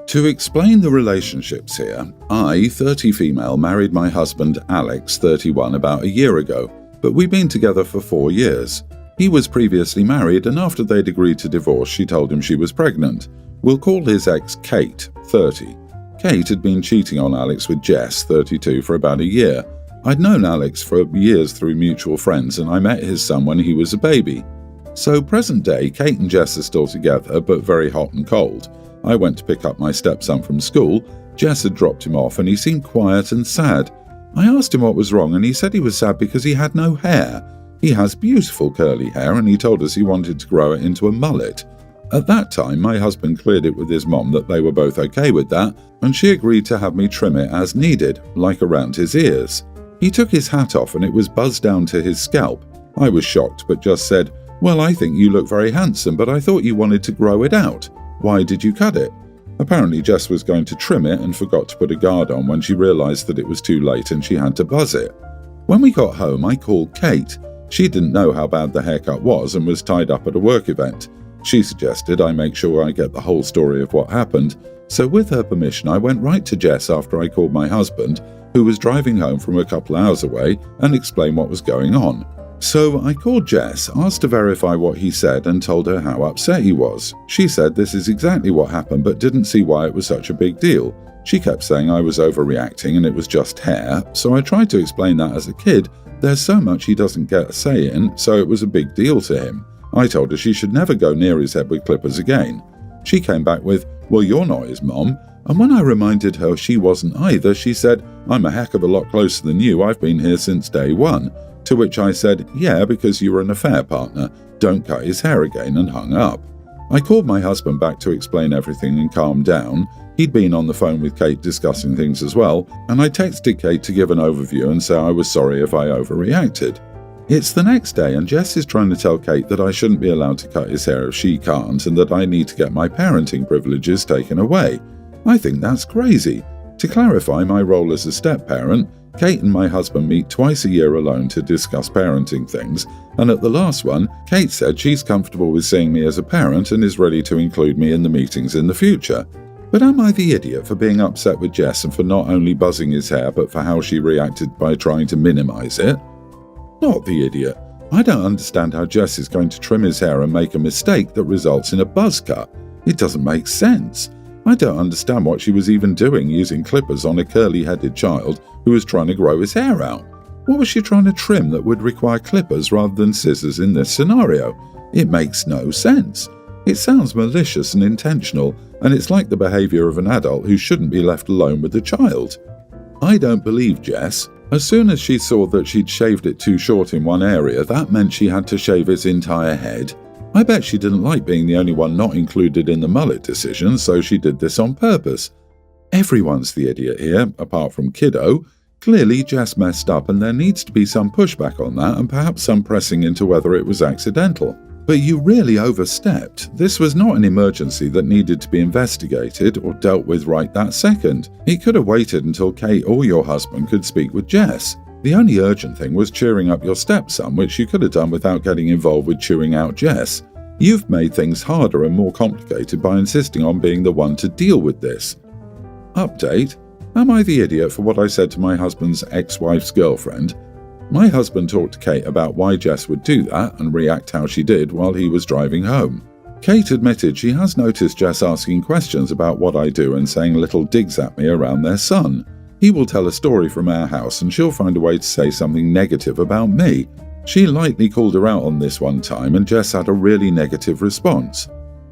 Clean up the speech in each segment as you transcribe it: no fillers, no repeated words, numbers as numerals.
To explain the relationships here, I, 30 female, married my husband Alex, 31, about a year ago, but we've been together for 4 years. He was previously married, and after they'd agreed to divorce, she told him she was pregnant. We'll call his ex Kate, 30. Kate had been cheating on Alex with Jess, 32, for about a year. I'd known Alex for years through mutual friends, and I met his son when he was a baby. So present day, Kate and Jess are still together, but very hot and cold. I went to pick up my stepson from school. Jess had dropped him off and he seemed quiet and sad. I asked him what was wrong and he said he was sad because he had no hair. He has beautiful curly hair and he told us he wanted to grow it into a mullet. At that time, my husband cleared it with his mom that they were both okay with that, and she agreed to have me trim it as needed, like around his ears. He took his hat off and it was buzzed down to his scalp. I was shocked but just said, "Well, I think you look very handsome, but I thought you wanted to grow it out. Why did you cut it?" Apparently Jess was going to trim it and forgot to put a guard on when she realized that it was too late and she had to buzz it. When we got home, I called Kate. She didn't know how bad the haircut was and was tied up at a work event. She suggested I make sure I get the whole story of what happened, so with her permission I went right to Jess after I called my husband, who was driving home from a couple hours away, and explained what was going on. So I called Jess, asked to verify what he said and told her how upset he was. She said this is exactly what happened but didn't see why it was such a big deal. She kept saying I was overreacting and it was just hair, so I tried to explain that as a kid, there's so much he doesn't get a say in, so it was a big deal to him. I told her she should never go near his head with clippers again. She came back with, "Well, you're not his mom," and when I reminded her she wasn't either, she said, "I'm a heck of a lot closer than you, I've been here since day one." To which I said, "Yeah, because you were an affair partner. Don't cut his hair again," and hung up. I called my husband back to explain everything and calm down. He'd been on the phone with Kate discussing things as well, and I texted Kate to give an overview and say I was sorry if I overreacted. It's the next day and Jess is trying to tell Kate that I shouldn't be allowed to cut his hair if she can't and that I need to get my parenting privileges taken away. I think that's crazy. To clarify my role as a step-parent, Kate and my husband meet twice a year alone to discuss parenting things, and at the last one, Kate said she's comfortable with seeing me as a parent and is ready to include me in the meetings in the future. But am I the idiot for being upset with Jess and for not only buzzing his hair but for how she reacted by trying to minimize it? Not the idiot. I don't understand how Jess is going to trim his hair and make a mistake that results in a buzz cut. It doesn't make sense. I don't understand what she was even doing using clippers on a curly-headed child who was trying to grow his hair out. What was she trying to trim that would require clippers rather than scissors in this scenario? It makes no sense. It sounds malicious and intentional, and it's like the behavior of an adult who shouldn't be left alone with the child. I don't believe Jess. As soon as she saw that she'd shaved it too short in one area, that meant she had to shave his entire head. I bet she didn't like being the only one not included in the mullet decision, so she did this on purpose. Everyone's the idiot here, apart from Kiddo. Clearly Jess messed up and there needs to be some pushback on that and perhaps some pressing into whether it was accidental. But you really overstepped. This was not an emergency that needed to be investigated or dealt with right that second. It could have waited until Kate or your husband could speak with Jess. The only urgent thing was cheering up your stepson, which you could have done without getting involved with chewing out Jess. You've made things harder and more complicated by insisting on being the one to deal with this. Update: am I the idiot for what I said to my husband's ex-wife's girlfriend? My husband talked to Kate about why Jess would do that and react how she did while he was driving home. Kate admitted she has noticed Jess asking questions about what I do and saying little digs at me around their son. He will tell a story from our house and she'll find a way to say something negative about me. She lightly called her out on this one time and Jess had a really negative response.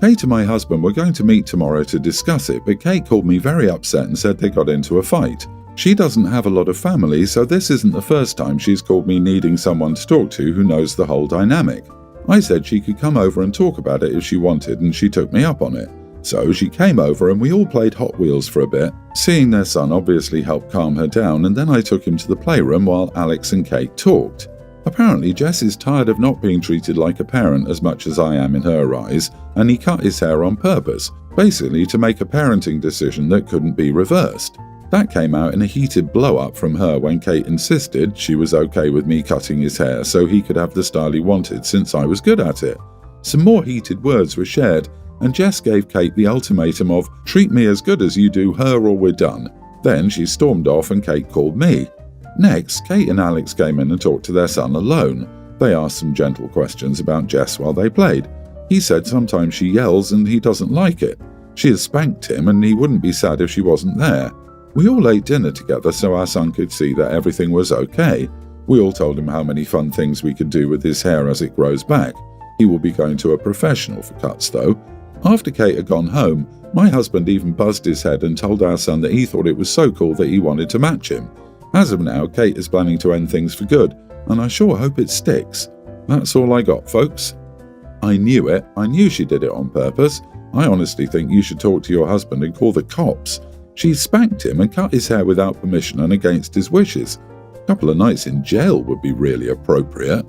Kate and my husband were going to meet tomorrow to discuss it, but Kate called me very upset and said they got into a fight. She doesn't have a lot of family, so this isn't the first time she's called me needing someone to talk to who knows the whole dynamic. I said she could come over and talk about it if she wanted, and she took me up on it. So she came over and we all played Hot Wheels for a bit. Seeing their son obviously helped calm her down, and then I took him to the playroom while Alex and Kate talked. Apparently Jess is tired of not being treated like a parent as much as I am in her eyes, and he cut his hair on purpose, basically to make a parenting decision that couldn't be reversed. That came out in a heated blow-up from her when Kate insisted she was okay with me cutting his hair so he could have the style he wanted since I was good at it. Some more heated words were shared, and Jess gave Kate the ultimatum of, "Treat me as good as you do her or we're done." Then she stormed off and Kate called me. Next, Kate and Alex came in and talked to their son alone. They asked some gentle questions about Jess while they played. He said sometimes she yells and he doesn't like it. She has spanked him and he wouldn't be sad if she wasn't there. We all ate dinner together so our son could see that everything was okay. We all told him how many fun things we could do with his hair as it grows back. He will be going to a professional for cuts though. After Kate had gone home, my husband even buzzed his head and told our son that he thought it was so cool that he wanted to match him. As of now, Kate is planning to end things for good, and I sure hope it sticks. That's all I got, folks. I knew it. I knew she did it on purpose. I honestly think you should talk to your husband and call the cops. She spanked him and cut his hair without permission and against his wishes. A couple of nights in jail would be really appropriate.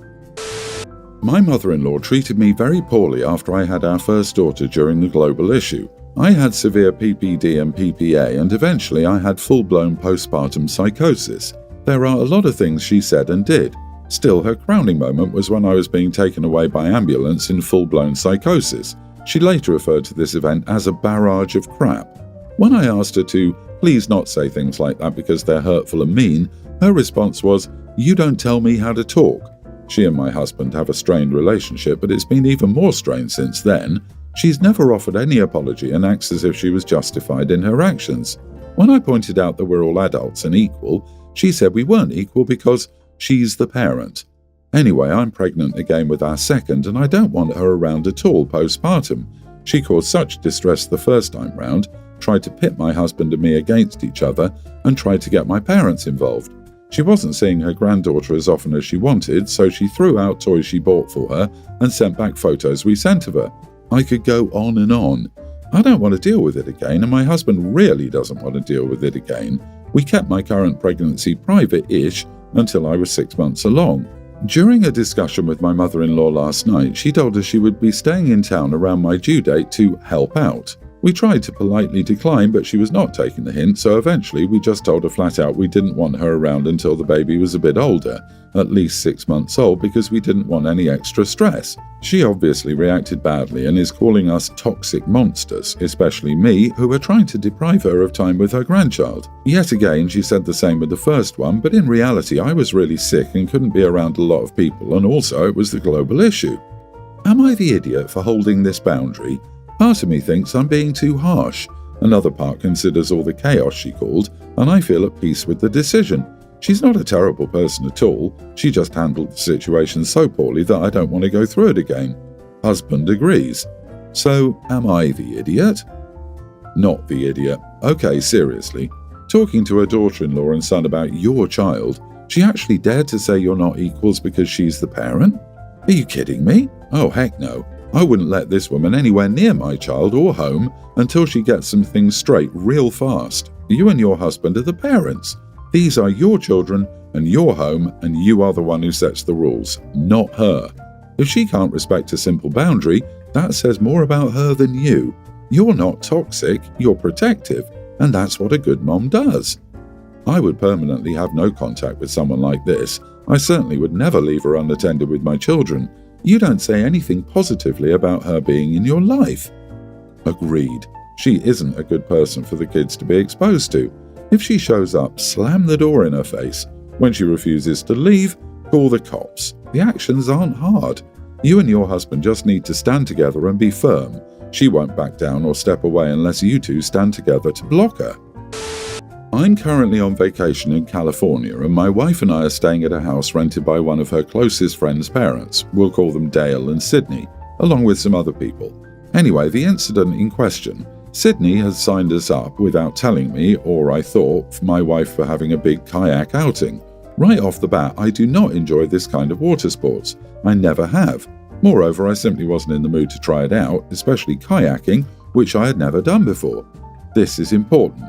My mother-in-law treated me very poorly after I had our first daughter during the global issue. I had severe PPD and PPA, and eventually I had full-blown postpartum psychosis. There are a lot of things she said and did. Still, her crowning moment was when I was being taken away by ambulance in full-blown psychosis. She later referred to this event as a barrage of crap. When I asked her to please not say things like that because they're hurtful and mean, her response was, "You don't tell me how to talk." She and my husband have a strained relationship, but it's been even more strained since then. She's never offered any apology and acts as if she was justified in her actions. When I pointed out that we're all adults and equal, she said we weren't equal because she's the parent. Anyway, I'm pregnant again with our second, and I don't want her around at all postpartum. She caused such distress the first time round, tried to pit my husband and me against each other, and tried to get my parents involved. She wasn't seeing her granddaughter as often as she wanted, so she threw out toys she bought for her and sent back photos we sent of her. I could go on and on. I don't want to deal with it again, and my husband really doesn't want to deal with it again. We kept my current pregnancy private-ish until I was 6 months along. During a discussion with my mother-in-law last night, she told us she would be staying in town around my due date to help out. We tried to politely decline, but she was not taking the hint, so eventually we just told her flat out we didn't want her around until the baby was a bit older, at least 6 months old, because we didn't want any extra stress. She obviously reacted badly and is calling us toxic monsters, especially me, who are trying to deprive her of time with her grandchild. Yet again, she said the same with the first one, but in reality I was really sick and couldn't be around a lot of people, and also it was the global issue. Am I the idiot for holding this boundary? Part of me thinks I'm being too harsh. Another part considers all the chaos she called, and I feel at peace with the decision. She's not a terrible person at all. She just handled the situation so poorly that I don't want to go through it again. Husband agrees. So, am I the idiot? Not the idiot. Okay, seriously. Talking to her daughter-in-law and son about your child, she actually dared to say you're not equals because she's the parent? Are you kidding me? Oh, heck no. I wouldn't let this woman anywhere near my child or home until she gets some things straight real fast. You and your husband are the parents. These are your children and your home, and you are the one who sets the rules, not her. If she can't respect a simple boundary, that says more about her than you. You're not toxic, you're protective, and that's what a good mom does. I would permanently have no contact with someone like this. I certainly would never leave her unattended with my children. You don't say anything positively about her being in your life. Agreed. She isn't a good person for the kids to be exposed to. If she shows up, slam the door in her face. When she refuses to leave, call the cops. The actions aren't hard. You and your husband just need to stand together and be firm. She won't back down or step away unless you two stand together to block her. I'm currently on vacation in California, and my wife and I are staying at a house rented by one of her closest friends' parents. We'll call them Dale and Sydney, along with some other people. Anyway, the incident in question. Sydney has signed us up without telling me, or I thought, my wife for having a big kayak outing. Right off the bat, I do not enjoy this kind of water sports. I never have. Moreover, I simply wasn't in the mood to try it out, especially kayaking, which I had never done before. This is important.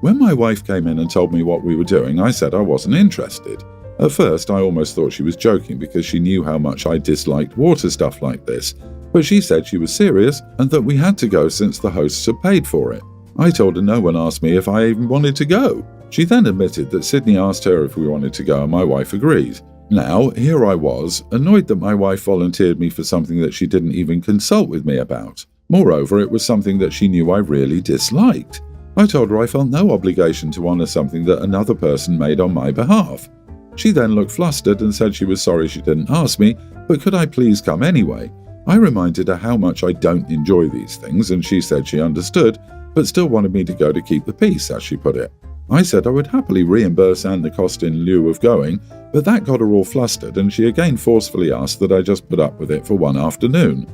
When my wife came in and told me what we were doing, I said I wasn't interested. At first, I almost thought she was joking because she knew how much I disliked water stuff like this, but she said she was serious and that we had to go since the hosts had paid for it. I told her no one asked me if I even wanted to go. She then admitted that Sydney asked her if we wanted to go and my wife agreed. Now, here I was, annoyed that my wife volunteered me for something that she didn't even consult with me about. Moreover, it was something that she knew I really disliked. I told her I felt no obligation to honour something that another person made on my behalf. She then looked flustered and said she was sorry she didn't ask me, but could I please come anyway? I reminded her how much I don't enjoy these things, and she said she understood, but still wanted me to go to keep the peace, as she put it. I said I would happily reimburse Anne the cost in lieu of going, but that got her all flustered, and she again forcefully asked that I just put up with it for one afternoon.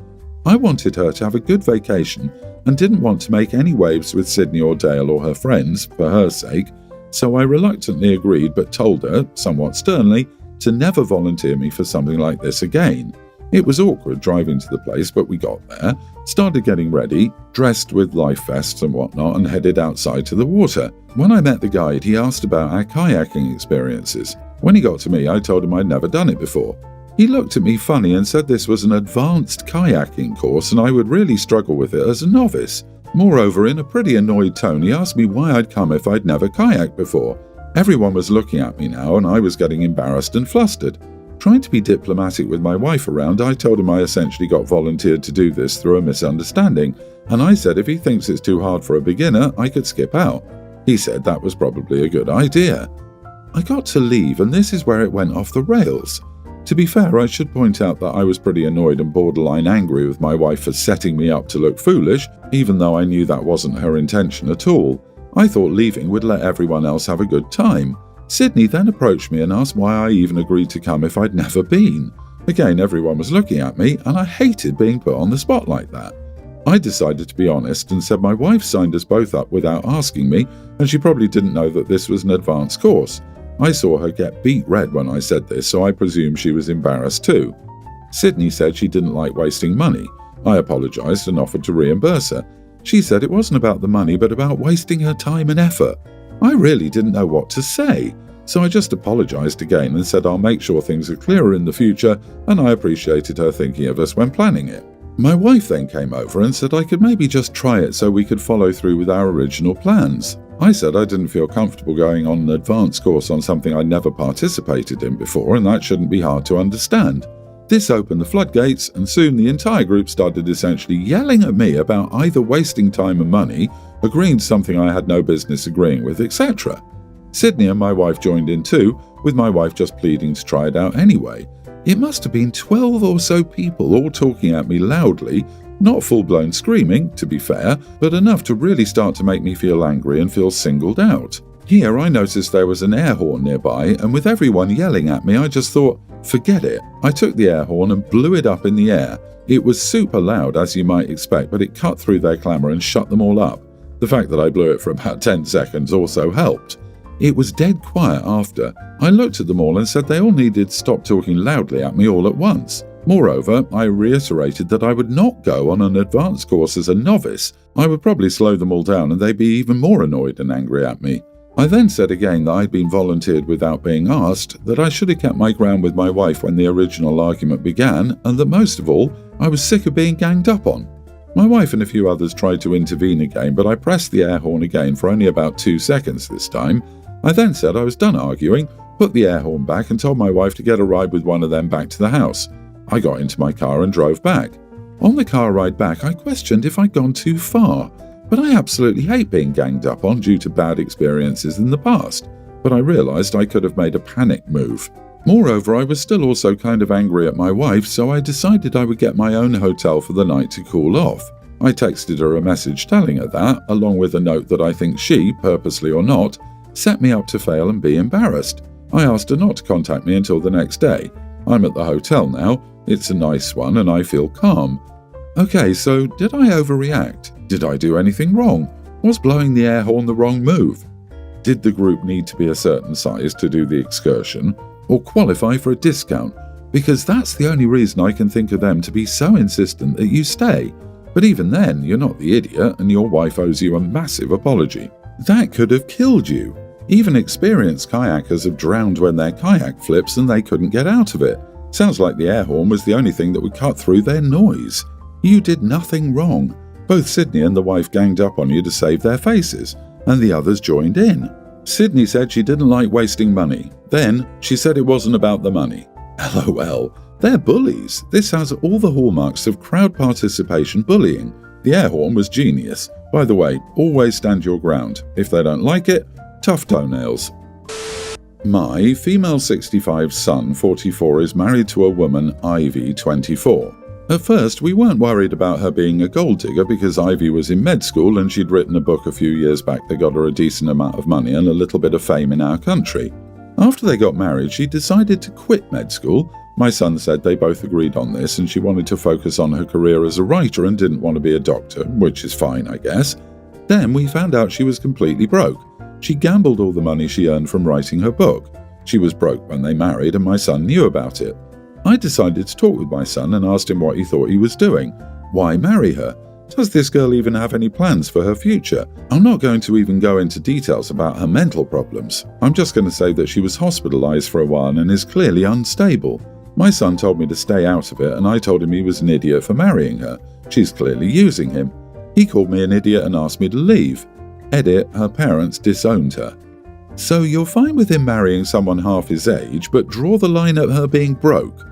I wanted her to have a good vacation and didn't want to make any waves with Sydney or Dale or her friends, for her sake, so I reluctantly agreed but told her, somewhat sternly, to never volunteer me for something like this again. It was awkward driving to the place, but we got there, started getting ready, dressed with life vests and whatnot, and headed outside to the water. When I met the guide, he asked about our kayaking experiences. When he got to me, I told him I'd never done it before. He looked at me funny and said this was an advanced kayaking course and I would really struggle with it as a novice. Moreover, in a pretty annoyed tone, he asked me why I'd come if I'd never kayaked before. Everyone was looking at me now and I was getting embarrassed and flustered. Trying to be diplomatic with my wife around, I told him I essentially got volunteered to do this through a misunderstanding, and I said if he thinks it's too hard for a beginner, I could skip out. He said that was probably a good idea. I got to leave and this is where it went off the rails. To be fair, I should point out that I was pretty annoyed and borderline angry with my wife for setting me up to look foolish, even though I knew that wasn't her intention at all. I thought leaving would let everyone else have a good time. Sydney then approached me and asked why I even agreed to come if I'd never been. Again, everyone was looking at me, and I hated being put on the spot like that. I decided to be honest and said my wife signed us both up without asking me, and she probably didn't know that this was an advanced course. I saw her get beet red when I said this, so I presume she was embarrassed too. Sydney said she didn't like wasting money. I apologised and offered to reimburse her. She said it wasn't about the money but about wasting her time and effort. I really didn't know what to say, so I just apologised again and said I'll make sure things are clearer in the future, and I appreciated her thinking of us when planning it. My wife then came over and said I could maybe just try it so we could follow through with our original plans. I said I didn't feel comfortable going on an advanced course on something I'd never participated in before, and that shouldn't be hard to understand. This opened the floodgates, and soon the entire group started essentially yelling at me about either wasting time and money, agreeing to something I had no business agreeing with, etc. Sydney and my wife joined in too, with my wife just pleading to try it out anyway. It must have been 12 or so people all talking at me loudly, not full-blown screaming, to be fair, but enough to really start to make me feel angry and feel singled out. Here I noticed there was an air horn nearby, and with everyone yelling at me, I just thought, forget it. I took the air horn and blew it up in the air. It was super loud, as you might expect, but it cut through their clamour and shut them all up. The fact that I blew it for about 10 seconds also helped. It was dead quiet after. I looked at them all and said they all needed to stop talking loudly at me all at once. Moreover, I reiterated that I would not go on an advanced course as a novice. I would probably slow them all down and they'd be even more annoyed and angry at me. I then said again that I'd been volunteered without being asked, that I should have kept my ground with my wife when the original argument began, and that most of all, I was sick of being ganged up on. My wife and a few others tried to intervene again, but I pressed the air horn again for only about 2 seconds this time. I then said I was done arguing, put the air horn back and told my wife to get a ride with one of them back to the house. I got into my car and drove back. On the car ride back, I questioned if I'd gone too far, but I absolutely hate being ganged up on due to bad experiences in the past, but I realised I could have made a panic move. Moreover, I was still also kind of angry at my wife, so I decided I would get my own hotel for the night to cool off. I texted her a message telling her that, along with a note that I think she, purposely or not, set me up to fail and be embarrassed. I asked her not to contact me until the next day. I'm at the hotel now, it's a nice one and I feel calm. Okay, so did I overreact? Did I do anything wrong? Was blowing the air horn the wrong move? Did the group need to be a certain size to do the excursion, or qualify for a discount? Because that's the only reason I can think of them to be so insistent that you stay. But even then, you're not the idiot and your wife owes you a massive apology. That could have killed you. Even experienced kayakers have drowned when their kayak flips and they couldn't get out of it. Sounds like the air horn was the only thing that would cut through their noise. You did nothing wrong. Both Sydney and the wife ganged up on you to save their faces, and the others joined in. Sydney said she didn't like wasting money. Then, she said it wasn't about the money. LOL. They're bullies. This has all the hallmarks of crowd participation bullying. The air horn was genius. By the way, always stand your ground. If they don't like it, tough toenails. My female 65 son, 44, is married to a woman, Ivy, 24. At first, we weren't worried about her being a gold digger because Ivy was in med school and she'd written a book a few years back that got her a decent amount of money and a little bit of fame in our country. After they got married, she decided to quit med school. My son said they both agreed on this and she wanted to focus on her career as a writer and didn't want to be a doctor, which is fine, I guess. Then we found out she was completely broke. She gambled all the money she earned from writing her book. She was broke when they married and my son knew about it. I decided to talk with my son and asked him what he thought he was doing. Why marry her? Does this girl even have any plans for her future? I'm not going to even go into details about her mental problems. I'm just going to say that she was hospitalized for a while and is clearly unstable. My son told me to stay out of it and I told him he was an idiot for marrying her. She's clearly using him. He called me an idiot and asked me to leave. Edit, her parents disowned her. So you're fine with him marrying someone half his age, but draw the line at her being broke?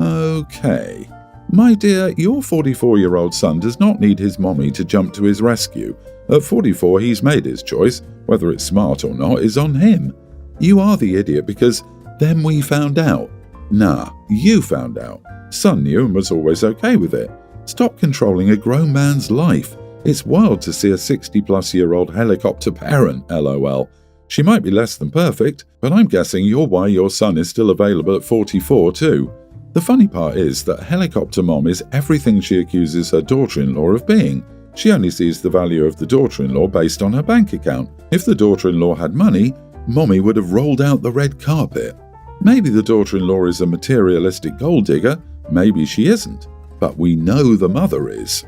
Okay. My dear, your 44-year-old son does not need his mommy to jump to his rescue. At 44, he's made his choice. Whether it's smart or not is on him. You are the idiot because then we found out. Nah, you found out. Son knew and was always okay with it. Stop controlling a grown man's life. It's wild to see a 60-plus-year-old helicopter parent, LOL. She might be less than perfect, but I'm guessing you're why your son is still available at 44 too. The funny part is that helicopter mom is everything she accuses her daughter-in-law of being. She only sees the value of the daughter-in-law based on her bank account. If the daughter-in-law had money, mommy would have rolled out the red carpet. Maybe the daughter-in-law is a materialistic gold digger, maybe she isn't. But we know the mother is.